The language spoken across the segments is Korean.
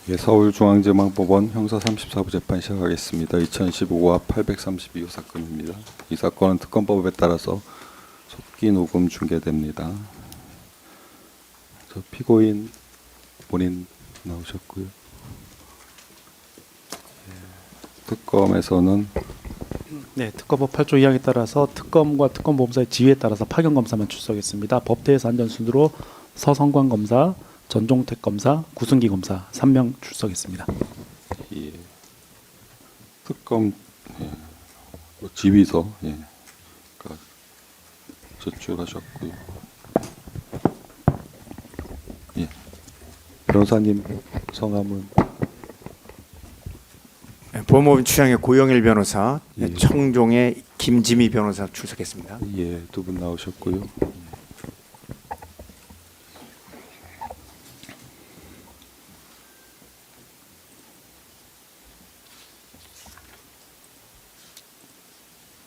예, 서울중앙지방법원 형사 34부 재판 시작하겠습니다. 2015와 832호 사건입니다. 이 사건은 특검법에 따라서 속기 녹음 중계됩니다. 저 피고인 본인 나오셨고요. 특검에서는 네, 특검법 8조 2항에 따라서 특검과 특검보험사의 지위에 따라서 파견 검사만 출석했습니다. 법대에서 안전 순으로 서성관 검사, 전종택 검사, 구승기 검사 3명 출석했습니다. 예, 특검 지휘서 제출하셨고요. 예, 변호사님 성함은 법무법인 취향의 고영일 변호사, 예. 청종의 김지미 변호사 출석했습니다. 예, 두 분 나오셨고요.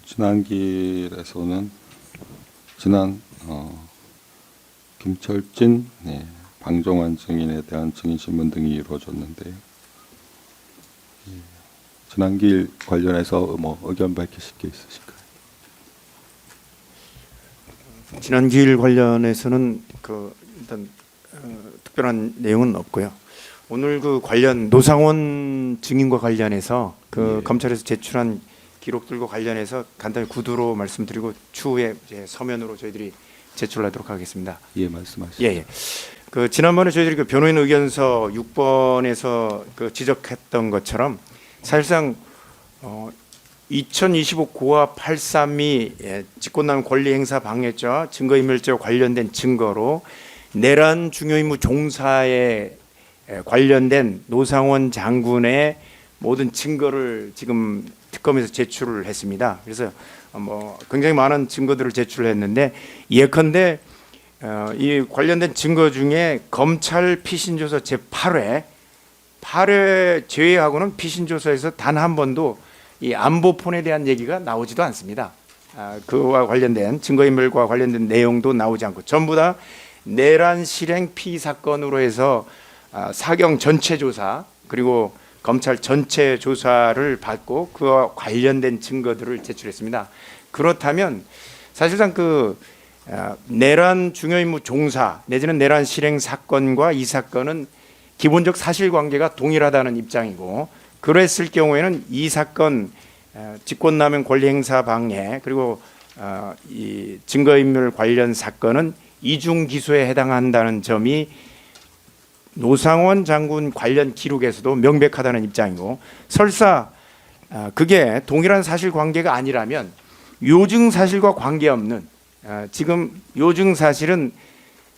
지난길에서는 김철진, 방종환 증인에 대한 증인 신문 등이 이루어졌는데요. 지난길 관련해서 의견 밝히실 게 있으실까요? 지난 기일 관련해서는 일단 특별한 내용은 없고요. 오늘 관련 노상원 증인과 관련해서 예. 검찰에서 제출한 기록들과 관련해서 간단히 구두로 말씀드리고 추후에 이제 서면으로 저희들이 제출하도록 하겠습니다. 예, 말씀하시죠. 예. 지난번에 저희들이 변호인 의견서 6번에서 지적했던 것처럼 사실상 2025 고압 832 직권남용 권리행사 방해죄와 증거인멸죄와 관련된 증거로 내란 중요임무 종사에 관련된 노상원 장군의 모든 증거를 지금 특검에서 제출을 했습니다. 그래서 굉장히 많은 증거들을 제출했는데 예컨대 이 관련된 증거 중에 검찰 피신조서 제8회 제외하고는 피신조서에서 단 한 번도 이 안보폰에 대한 얘기가 나오지도 않습니다. 그와 관련된 증거인멸과 관련된 내용도 나오지 않고 전부 다 내란 실행 피의 사건으로 해서 사경 전체 조사 그리고 검찰 전체 조사를 받고 그와 관련된 증거들을 제출했습니다. 그렇다면 사실상 내란 중요임무 종사 내지는 내란 실행 사건과 이 사건은 기본적 사실관계가 동일하다는 입장이고 그랬을 경우에는 이 사건 직권남용 권리행사 방해 그리고 이 증거인멸 관련 사건은 이중기소에 해당한다는 점이 노상원 장군 관련 기록에서도 명백하다는 입장이고 설사 그게 동일한 사실관계가 아니라면 요증 사실과 관계없는 지금 요증 사실은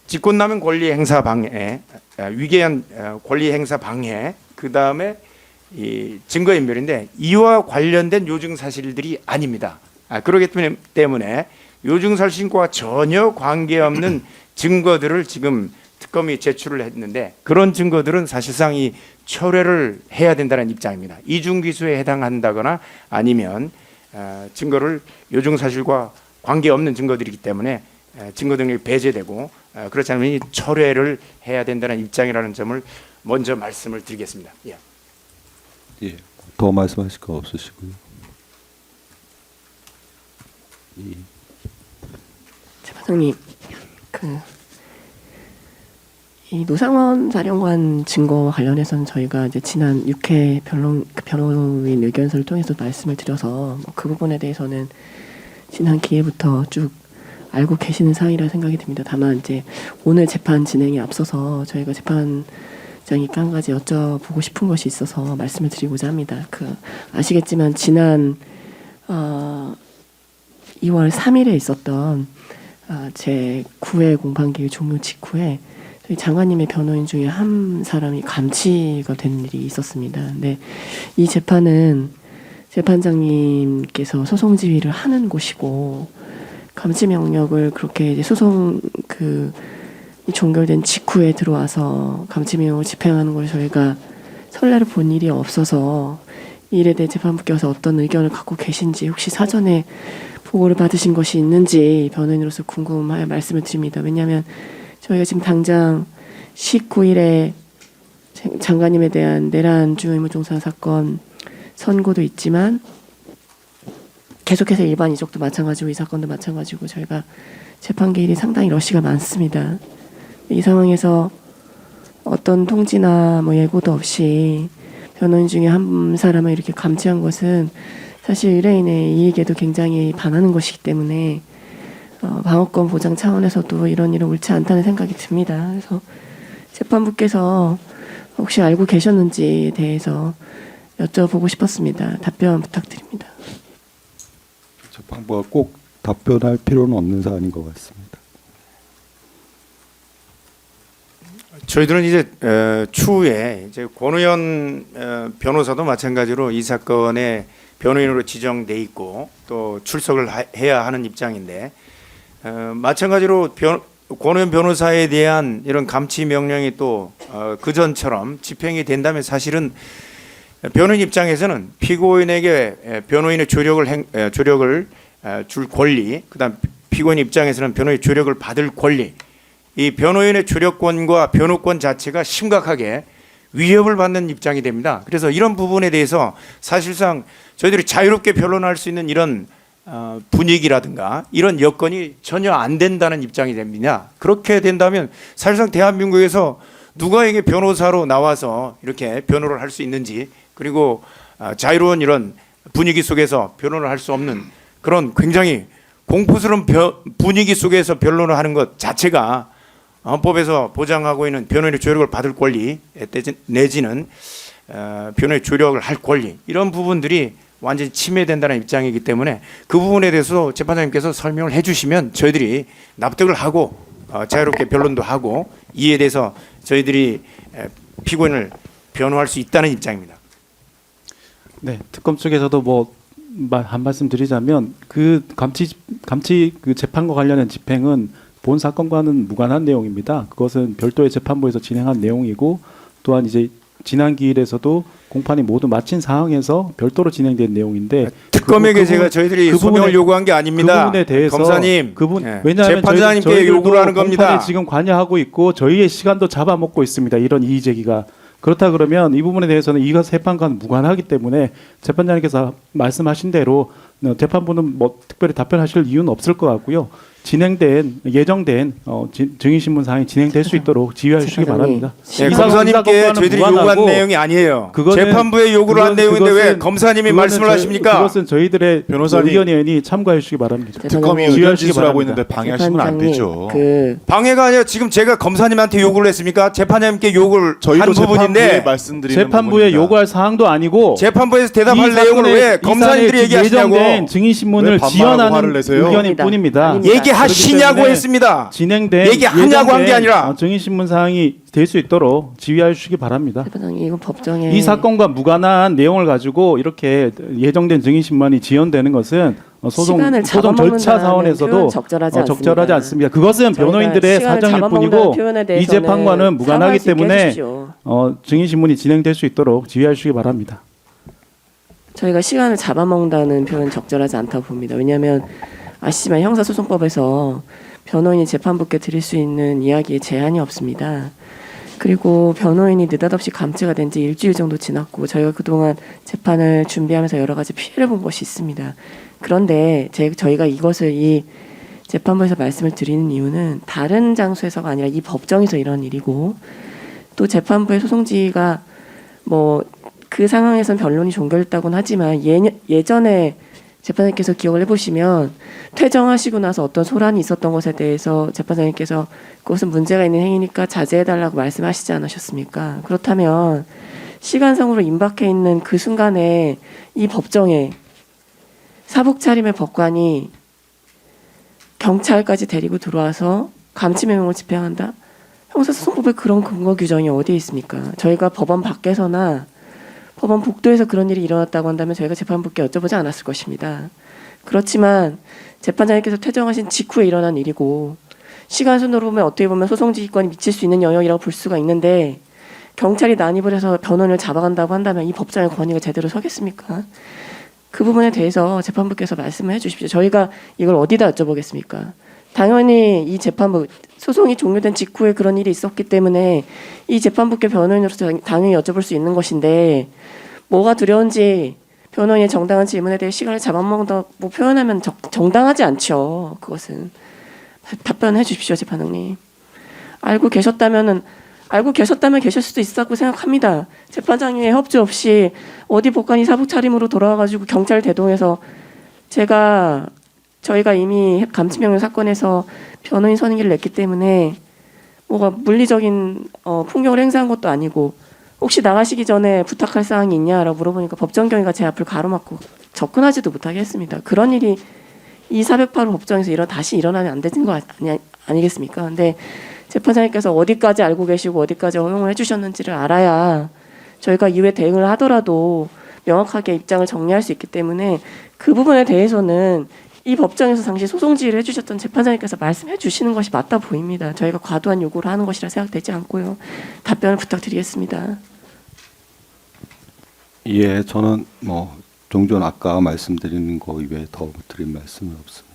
직권남용 권리행사 방해, 위계한 권리행사 방해, 그 다음에 이 증거인멸인데 이와 관련된 요증 사실들이 아닙니다. 그렇기 때문에 요증 사실과 전혀 관계없는 증거들을 지금 특검이 제출을 했는데 그런 증거들은 사실상 이 철회를 해야 된다는 입장입니다. 이중기소에 해당한다거나 아니면 증거를 요증 사실과 관계없는 증거들이기 때문에 증거 능력이 배제되고 그렇지 않으면 이 철회를 해야 된다는 입장이라는 점을 먼저 말씀을 드리겠습니다. 예. 예, 더 말씀하실 거 없으시고요. 예. 재판장님, 이 노상원 사령관 증거와 관련해서는 저희가 이제 지난 6회 변호인 의견서를 통해서 말씀을 드려서 그 부분에 대해서는 지난 기회부터 쭉 알고 계시는 사항이라 생각이 듭니다. 다만 이제 오늘 재판 진행에 앞서서 저희가 재판장님께 한 가지 여쭤보고 싶은 것이 있어서 말씀을 드리고자 합니다. 아시겠지만 지난 2월 3일에 있었던 제 9회 공판기일 종료 직후에 저희 장관님의 변호인 중에 한 사람이 감치가 된 일이 있었습니다. 근데 이 재판은 재판장님께서 소송 지휘를 하는 곳이고 감치 명령을 그렇게 이제 소송 종결된 직후에 들어와서 감치 명령을 집행하는 걸 저희가 선례를 본 일이 없어서 이 일에 대해 재판부께서 어떤 의견을 갖고 계신지 혹시 사전에 보고를 받으신 것이 있는지 변호인으로서 궁금하여 말씀을 드립니다. 왜냐하면 저희가 지금 당장 19일에 장관님에 대한 내란 주의무종사 사건 선고도 있지만 계속해서 일반 이적도 마찬가지고 이 사건도 마찬가지고 저희가 재판 기일이 상당히 러시가 많습니다. 이 상황에서 어떤 통지나 뭐 예고도 없이 변호인 중에 한 사람을 이렇게 감치한 것은 사실 의뢰인의 이익에도 굉장히 반하는 것이기 때문에 방어권 보장 차원에서도 이런 일은 옳지 않다는 생각이 듭니다. 그래서 재판부께서 혹시 알고 계셨는지에 대해서 여쭤보고 싶었습니다. 답변 부탁드립니다. 재판부가 꼭 답변할 필요는 없는 사안인 것 같습니다. 저희들은 이제 추후에 이제 권우현 변호사도 마찬가지로 이 사건에 변호인으로 지정돼 있고 또 출석을 해야 하는 입장인데 마찬가지로 권우현 변호사에 대한 이런 감치 명령이 또 그전처럼 집행이 된다면 사실은 변호인 입장에서는 피고인에게 변호인의 조력을 줄 권리, 그다음 피고인 입장에서는 변호인의 조력을 받을 권리, 이 변호인의 조력권과 변호권 자체가 심각하게 위협을 받는 입장이 됩니다. 그래서 이런 부분에 대해서 사실상 저희들이 자유롭게 변론할 수 있는 이런 분위기라든가 이런 여건이 전혀 안 된다는 입장이 됩니다. 그렇게 된다면 사실상 대한민국에서 누가 이게 변호사로 나와서 이렇게 변호를 할 수 있는지, 그리고 자유로운 이런 분위기 속에서 변론을 할 수 없는 그런 굉장히 공포스러운 분위기 속에서 변론을 하는 것 자체가 헌법에서 보장하고 있는 변호인의 조력을 받을 권리 내지는 변호인의 조력을 할 권리, 이런 부분들이 완전히 침해된다는 입장이기 때문에 그 부분에 대해서 재판장님께서 설명을 해주시면 저희들이 납득을 하고 자유롭게 변론도 하고 이에 대해서 저희들이 피고인을 변호할 수 있다는 입장입니다. 네, 특검 측에서도 뭐 한 말씀 드리자면 그 감치 그 재판과 관련된 집행은 본 사건과는 무관한 내용입니다. 그것은 별도의 재판부에서 진행한 내용이고, 또한 이제 지난 기일에서도 공판이 모두 마친 상황에서 별도로 진행된 내용인데, 특검에게 저희들이 소명을 요구한 게 아닙니다. 그 부분에 대해서 검사님, 왜냐하면 재판장님께 요구를 하는 겁니다. 공판에 지금 관여하고 있고 저희의 시간도 잡아먹고 있습니다. 이런 이의 제기가. 그렇다 그러면 이 부분에 대해서는 이것 재판과는 무관하기 때문에 재판장님께서 말씀하신 대로 재판부는 뭐 특별히 답변하실 이유는 없을 것 같고요. 예정된 증인신문 사항이 진행될 수 있도록 지휘해 주시기 바랍니다. 네, 검사님께 저희들이 요구한 내용이 아니에요. 재판부에 요구를 한 내용인데 왜 검사님이 말씀을 하십니까? 그것은 저희들의 의견위원이 참고해 주시기 바랍니다. 특검이 의견 진술하고 있는데 방해하시면 안 되죠. 방해가 아니라 지금 제가 검사님한테 요구를 했습니까? 재판장님께 요구를 한 부분인데 재판부에 요구할 사항도 아니고 재판부에서 대답할 내용을 왜 검사님들이 얘기하시냐고. 예정된 증인신문을 지연하는 의견일 뿐입니다. 얘기하시냐고 했습니다. 얘기하냐고 한 게 아니라 증인신문 사항이 될 수 있도록 지휘해 주시기 바랍니다. 이거 법정에 이 사건과 무관한 내용을 가지고 이렇게 예정된 증인신문이 지연되는 것은 소송 절차 사원에서도 적절하지 않습니다. 그것은 변호인들의 사정일 뿐이고 이 재판과는 무관하기 때문에 증인신문이 진행될 수 있도록 지휘해 주시기 바랍니다. 저희가 시간을 잡아먹는다는 표현 적절하지 않다고 봅니다. 왜냐하면 아시지만 형사소송법에서 변호인이 재판부께 드릴 수 있는 이야기에 제한이 없습니다. 그리고 변호인이 느닷없이 감치가 된 지 일주일 정도 지났고 저희가 그동안 재판을 준비하면서 여러 가지 피해를 본 것이 있습니다. 그런데 저희가 이것을 이 재판부에서 말씀을 드리는 이유는 다른 장소에서가 아니라 이 법정에서 이런 일이고, 또 재판부의 소송지가 뭐 그 상황에선 변론이 종결됐다고는 하지만 예전에 재판장님께서 기억을 해보시면 퇴정하시고 나서 어떤 소란이 있었던 것에 대해서 재판장님께서 그것은 문제가 있는 행위니까 자제해달라고 말씀하시지 않으셨습니까? 그렇다면 시간상으로 임박해 있는 그 순간에 이 법정에 사복차림의 법관이 경찰까지 데리고 들어와서 감치명령을 집행한다? 형사소송법에 그런 근거 규정이 어디에 있습니까? 저희가 법원 밖에서나 법원 복도에서 그런 일이 일어났다고 한다면 저희가 재판부께 여쭤보지 않았을 것입니다. 그렇지만 재판장님께서 퇴정하신 직후에 일어난 일이고 시간 순으로 보면 어떻게 보면 소송지휘권이 미칠 수 있는 영역이라고 볼 수가 있는데, 경찰이 난입을 해서 변호인을 잡아간다고 한다면 이 법정의 권위가 제대로 서겠습니까? 그 부분에 대해서 재판부께서 말씀을 해주십시오. 저희가 이걸 어디다 여쭤보겠습니까? 당연히 이 재판부 소송이 종료된 직후에 그런 일이 있었기 때문에 이 재판부께 변호인으로서 당연히 여쭤볼 수 있는 것인데 뭐가 두려운지 변호인의 정당한 질문에 대해 시간을 잡아먹는다고 표현하면 정당하지 않죠. 그것은 답변해 주십시오, 재판장님. 알고 계셨다면 계실 수도 있었다고 생각합니다. 재판장님의 협조 없이 어디 법관이 사복 차림으로 돌아와가지고 경찰 대동해서 저희가 이미 감치명령 사건에서 변호인 선임기를 냈기 때문에 뭐가 물리적인 폭력을 행사한 것도 아니고 혹시 나가시기 전에 부탁할 사항이 있냐라고 물어보니까 법정경위가 제 앞을 가로막고 접근하지도 못하게 했습니다. 그런 일이 이 408호 법정에서 다시 일어나면 안 되는 거 아니겠습니까? 근데 재판장님께서 어디까지 알고 계시고 어디까지 허용을 해주셨는지를 알아야 저희가 이후에 대응을 하더라도 명확하게 입장을 정리할 수 있기 때문에 그 부분에 대해서는 이 법정에서 당시 소송 지휘를 해주셨던 재판장님께서 말씀해 주시는 것이 맞다 보입니다. 저희가 과도한 요구를 하는 것이라 생각되지 않고요. 답변을 부탁드리겠습니다. 예, 저는 뭐 종전 아까 말씀드리는 거 이외에 더 드릴 말씀은 없습니다.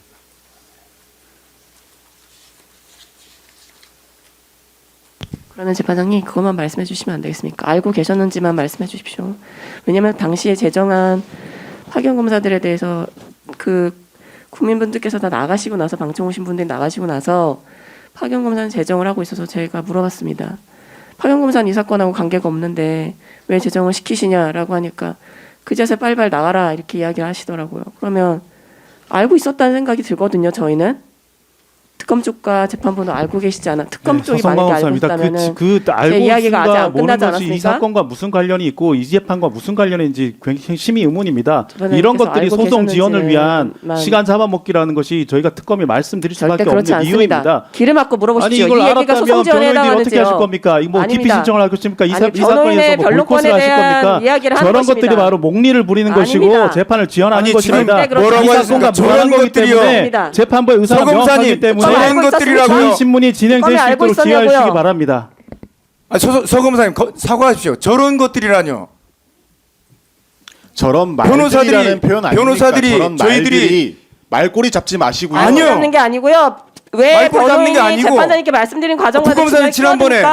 그러면 재판장님 그것만 말씀해 주시면 안 되겠습니까? 알고 계셨는지만 말씀해 주십시오. 왜냐하면 당시에 제정한 파견검사들에 대해서 그 국민분들께서 다 나가시고 나서 방청 오신 분들이 나가시고 나서 파견검사는 제정을 하고 있어서 제가 물어봤습니다. 파견검사는 이 사건하고 관계가 없는데 왜 제정을 시키시냐라고 하니까 그제서 빨리빨리 나가라 이렇게 이야기를 하시더라고요. 그러면 알고 있었다는 생각이 들거든요. 저희는 특검 쪽과 재판부는 알고 계시지 않아. 특검 쪽이 만약에 알고 있다면은 제 이야기가 아직 안 끝나지 않았습니까? 이 사건과 무슨 관련이 있고 이 재판과 무슨 관련인지 굉장히 심히 의문입니다. 이런 것들이 소송 지연을 위한 시간 잡아먹기라는 것이 저희가 특검이 말씀드릴 수밖에 없는 이유입니다. 길을 막고 물어보십시오. 아니 이걸 이 얘기가 소송 알았다면 지연에 변호인들이 해당하는지요. 어떻게 하실 겁니까? 뭐 기피 신청을 할 것입니까? 이 사건에서 뭐 볼컷을 하실 겁니까? 이야기를 하는 저런 것입니다. 것들이 바로 목리를 부리는 아닙니다. 것이고 재판을 지연하는 아니, 것입니다. 지금 뭐라고 이 하십니까? 사건과 무관한 거기 때문에 아닙니다. 재판부의 의사가 명확하기 때문에 저런 것들이라고요. 전 신문이 진행될 수 알고 있도록 지휘하시기 있었냐고요? 바랍니다. 서 검사님 사과하십시오. 저런 것들이라뇨. 저런 말들이라는 표현 아닙니까? 변호사들이 저런 저희들이 말꼬리 잡지 마시고요. 아니요. 잡는 게 아니고요. 왜 말꼬리 잡는 게 변호인이 아니고. 재판장님께 말씀드린 과정과 부검사님 지난번에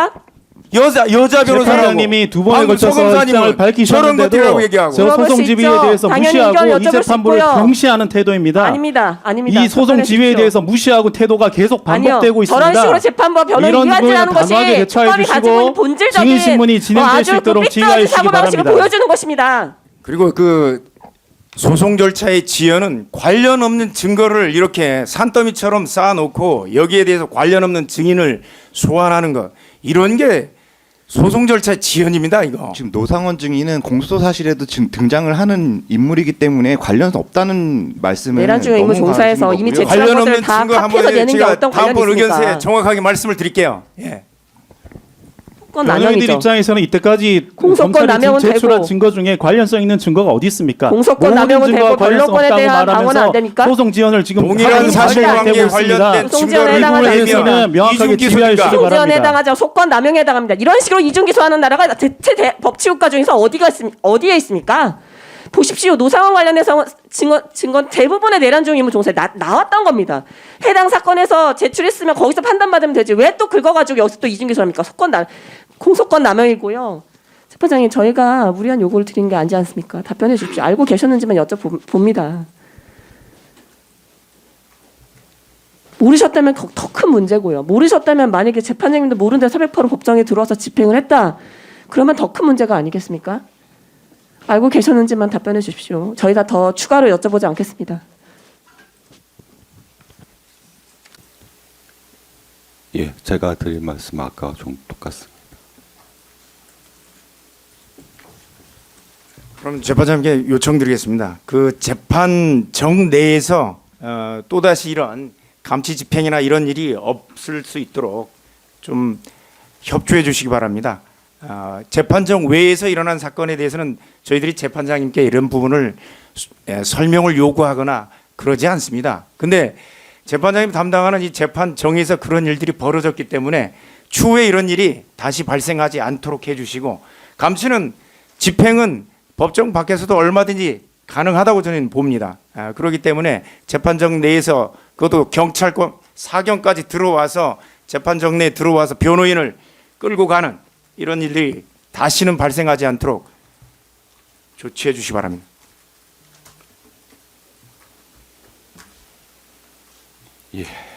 여자 변호사라고 재판장님이 두 번에 방금 걸쳐서 서검사님은 입장을 저런 밝히셨는데도 것들이라고 얘기하고. 저 물어볼 소송 수 지휘에 있죠. 대해서 당연히 무시하고 의견 이 여쭤볼 수 재판부를 있고요. 경시하는 태도입니다. 아닙니다. 이 소송 답변해 지휘에 주십시오. 대해서 무시하고 태도가 계속 반복되고 아니요. 있습니다. 저런 식으로 재판부와 변호인 이런 이완질하는 부분은 것이 단호하게 대처해 특검이 가지고 있는 주시고 본질적인 증인 신문이 진행될 수 있도록 지휘하시기 사고방식을 바랍니다. 보여주는 것입니다. 그리고 그 소송 절차의 지연은 관련 없는 증거를 이렇게 산더미처럼 쌓아놓고 여기에 대해서 관련 없는 증인을 소환하는 것, 이런 게 소송 절차의 지연입니다. 이거. 지금 노상원 증인은 공소 사실에도 지금 등장을 하는 인물이기 때문에 관련 없다는 말씀을 내란주의 임무 너무 종사에서 강하신 이미 거고요. 제출한 관련 것들을 없는 다 증거 합해서 한번 내는 게 제가 어떤 다음번 관련이 있습니까? 의견서에 정확하게 말씀을 드릴게요. 예. 공소권 변호인들 남용이죠. 입장에서는 이때까지 공소권 검찰이 남용은 제출한 되고. 증거 중에 관련성 있는 증거가 어디 있습니까? 공소권 모든 남용은 증거와 되고 관련성 변론권에 없다고 대한 방어는 말하면서 안 됩니까? 소송 지연을 지금 동일한 하고 사실관계에 되고 있습니다. 관련된 소송 증거를 지연에 해당하지 이 부분에 않습니다. 대해서는 명확하게 이중기 지휘하시기 소리가. 소송지연에 바랍니다. 해당하죠. 속건 남용에 해당합니다. 이런 식으로 이중기소하는 나라가 대체 법치국가 중에서 어디에 있습니까? 보십시오. 노상원 관련해서 증거 대부분의 내란 중 임무 종사에 나왔던 겁니다. 해당 사건에서 제출했으면 거기서 판단받으면 되지. 왜 또 긁어가지고 여기서 또 이중기소합니까? 공소권 남용이고요. 재판장님, 저희가 무리한 요구를 드린 게 아니지 않습니까? 답변해 주십시오. 알고 계셨는지만 여쭤봅니다. 모르셨다면 더 큰 문제고요. 모르셨다면 만약에 재판장님도 모르는데 408호 법정에 들어와서 집행을 했다. 그러면 더 큰 문제가 아니겠습니까? 알고 계셨는지만 답변해 주십시오. 저희가 더 추가로 여쭤보지 않겠습니다. 예, 제가 드릴 말씀 아까 좀 똑같습니다. 그럼 재판장님께 요청드리겠습니다. 그 재판정 내에서 또다시 이런 감치 집행이나 이런 일이 없을 수 있도록 좀 협조해 주시기 바랍니다. 재판정 외에서 일어난 사건에 대해서는 저희들이 재판장님께 이런 부분을 설명을 요구하거나 그러지 않습니다. 근데 재판장님 담당하는 이 재판정에서 그런 일들이 벌어졌기 때문에 추후에 이런 일이 다시 발생하지 않도록 해주시고, 감치는 집행은 법정 밖에서도 얼마든지 가능하다고 저는 봅니다. 그렇기 때문에 재판정 내에서 그것도 경찰권 사경까지 들어와서 재판 정내에 들어와서 변호인을 끌고 가는 이런 일들이 다시는 발생하지 않도록 조치해 주시기 바랍니다. 예.